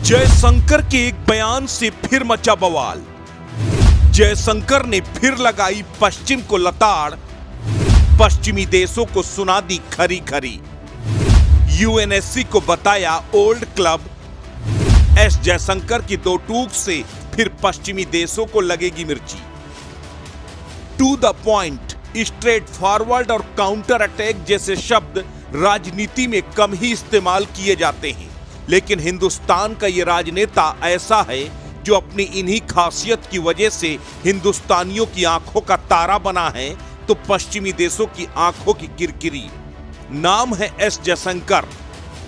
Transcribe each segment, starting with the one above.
जयशंकर के एक बयान से फिर मचा बवाल। जयशंकर ने फिर लगाई पश्चिम को लताड़, पश्चिमी देशों को सुना दी खरी खरी। यूएनएससी को बताया ओल्ड क्लब। एस जयशंकर की दो टूक से फिर पश्चिमी देशों को लगेगी मिर्ची। To the point, straight forward और काउंटर अटैक जैसे शब्द राजनीति में कम ही इस्तेमाल किए जाते हैं, लेकिन हिंदुस्तान का ये राजनेता ऐसा है जो अपनी इन्हीं खासियत की वजह से हिंदुस्तानियों की आंखों का तारा बना है, तो पश्चिमी देशों की आंखों की किरकिरी। नाम है एस जयशंकर,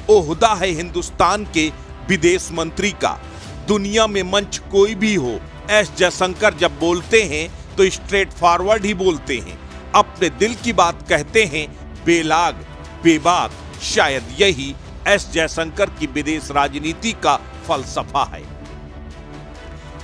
ओहदा है हिंदुस्तान के विदेश मंत्री का। दुनिया में मंच कोई भी हो, एस जयशंकर जब बोलते हैं तो स्ट्रेट फॉरवर्ड ही बोलते हैं, अपने दिल की बात कहते हैं, बेलाग बेबाक। शायद यही एस जयशंकर की विदेश राजनीति का फलसफा है।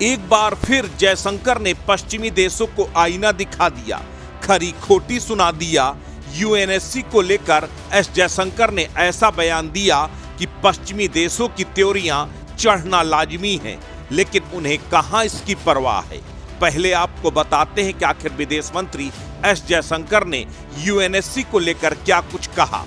एक बार फिर जयशंकर ने पश्चिमी देशों को आईना दिखा दिया, खरी खोटी सुना दिया। यूएनएससी को लेकर एस जयशंकर ने ऐसा बयान दिया कि पश्चिमी देशों की त्योरियां चढ़ना लाजमी है, लेकिन उन्हें कहां इसकी परवाह है। पहले आपको बताते हैं कि आखिर विदेश मंत्री एस जयशंकर ने यूएनएससी को लेकर क्या कुछ कहा।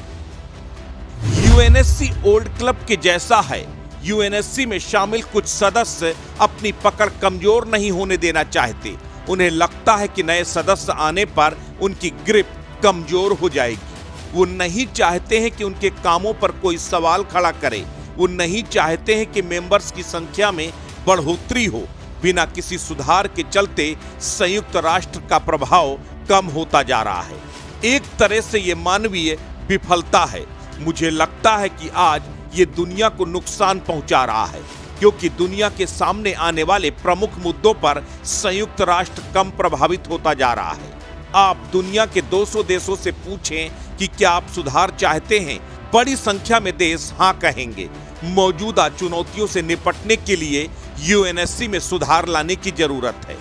यूएनएससी ओल्ड क्लब के जैसा है। यूएनएससी में शामिल कुछ सदस्य अपनी पकड़ कमजोर नहीं होने देना चाहते। उन्हें लगता है कि नए सदस्य आने पर उनकी ग्रिप कमजोर हो जाएगी। वो नहीं चाहते हैं कि उनके कामों पर कोई सवाल खड़ा करे। वो नहीं चाहते हैं कि मेंबर्स की संख्या में बढ़ोतरी हो। बिना किसी सुधार के चलते संयुक्त राष्ट्र का प्रभाव कम होता जा रहा है। एक तरह से ये मानवीय विफलता है। मुझे लगता है कि आज ये दुनिया को नुकसान पहुंचा रहा है, क्योंकि दुनिया के सामने आने वाले प्रमुख मुद्दों पर संयुक्त राष्ट्र कम प्रभावित होता जा रहा है। आप दुनिया के 200 देशों से पूछें कि क्या आप सुधार चाहते हैं, बड़ी संख्या में देश हां कहेंगे। मौजूदा चुनौतियों से निपटने के लिए यूएनएससी में सुधार लाने की जरूरत है।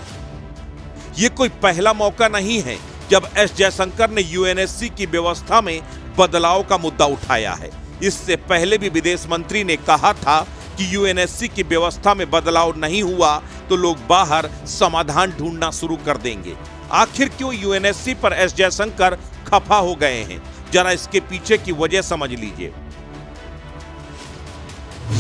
ये कोई पहला मौका नहीं है जब एस जयशंकर ने यूएनएससी की व्यवस्था में बदलाव का मुद्दा उठाया है। इससे पहले भी विदेश मंत्री ने कहा था कि यूएनएससी की व्यवस्था में बदलाव नहीं हुआ तो लोग बाहर समाधान ढूंढना शुरू कर देंगे। आखिर क्यों यूएनएससी पर एस जयशंकर खफा हो गए हैं, जरा इसके पीछे की वजह समझ लीजिए।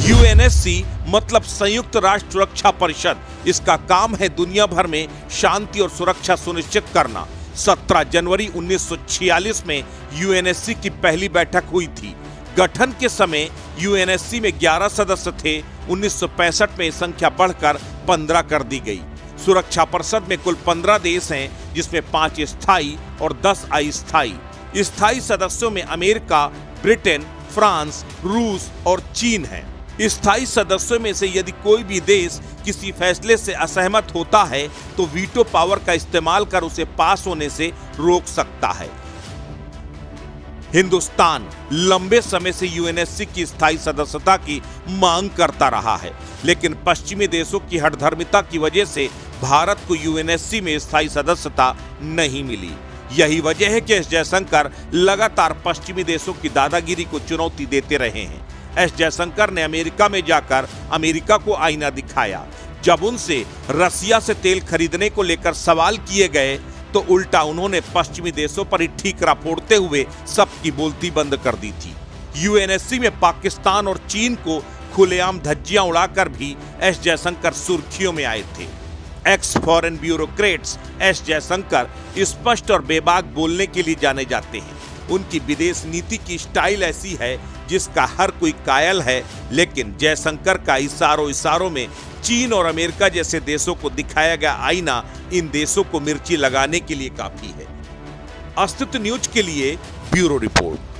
यूएनएससी मतलब संयुक्त राष्ट्र सुरक्षा परिषद। इसका काम है दुनिया भर में शांति और सुरक्षा सुनिश्चित करना। 17 जनवरी 1946 में यूएनएससी की पहली बैठक हुई थी। गठन के समय यूएनएससी में 11 सदस्य थे। 1965 में संख्या बढ़कर 15 कर दी गई। सुरक्षा परिषद में कुल 15 देश हैं, जिसमें 5 स्थायी और 10 अस्थायी। स्थायी सदस्यों में अमेरिका, ब्रिटेन, फ्रांस, रूस और चीन है। स्थायी सदस्यों में से यदि कोई भी देश किसी फैसले से असहमत होता है तो वीटो पावर का इस्तेमाल कर उसे पास होने से रोक सकता है। हिंदुस्तान लंबे समय से यूएनएससी की स्थायी सदस्यता की मांग करता रहा है, लेकिन पश्चिमी देशों की हठधर्मिता की वजह से भारत को यूएनएससी में स्थायी सदस्यता नहीं मिली। यही वजह है कि एस जयशंकर लगातार पश्चिमी देशों की दादागिरी को चुनौती देते रहे हैं। एस जयशंकर ने अमेरिका में जाकर अमेरिका को आईना दिखाया। जब उनसे रसिया से तेल खरीदने को लेकर सवाल किए गए तो उल्टा उन्होंने पश्चिमी देशों पर ही ठीकरा फोड़ते हुए सबकी बोलती बंद कर दी थी। यूएनएससी में पाकिस्तान और चीन को खुलेआम धज्जियां उड़ाकर भी एस जयशंकर सुर्खियों में आए थे। X foreign bureaucrats S Jaishankar स्पष्ट और बेबाक बोलने के लिए जाने जाते हैं। उनकी विदेश नीति की स्टाइल ऐसी है जिसका हर कोई कायल है, लेकिन जयशंकर का इशारों में चीन और अमेरिका जैसे देशों को दिखाया गया आईना इन देशों को मिर्ची लगाने के लिए काफी है। अस्तित्व न्यूज के लिए ब्यूरो रिपोर्ट।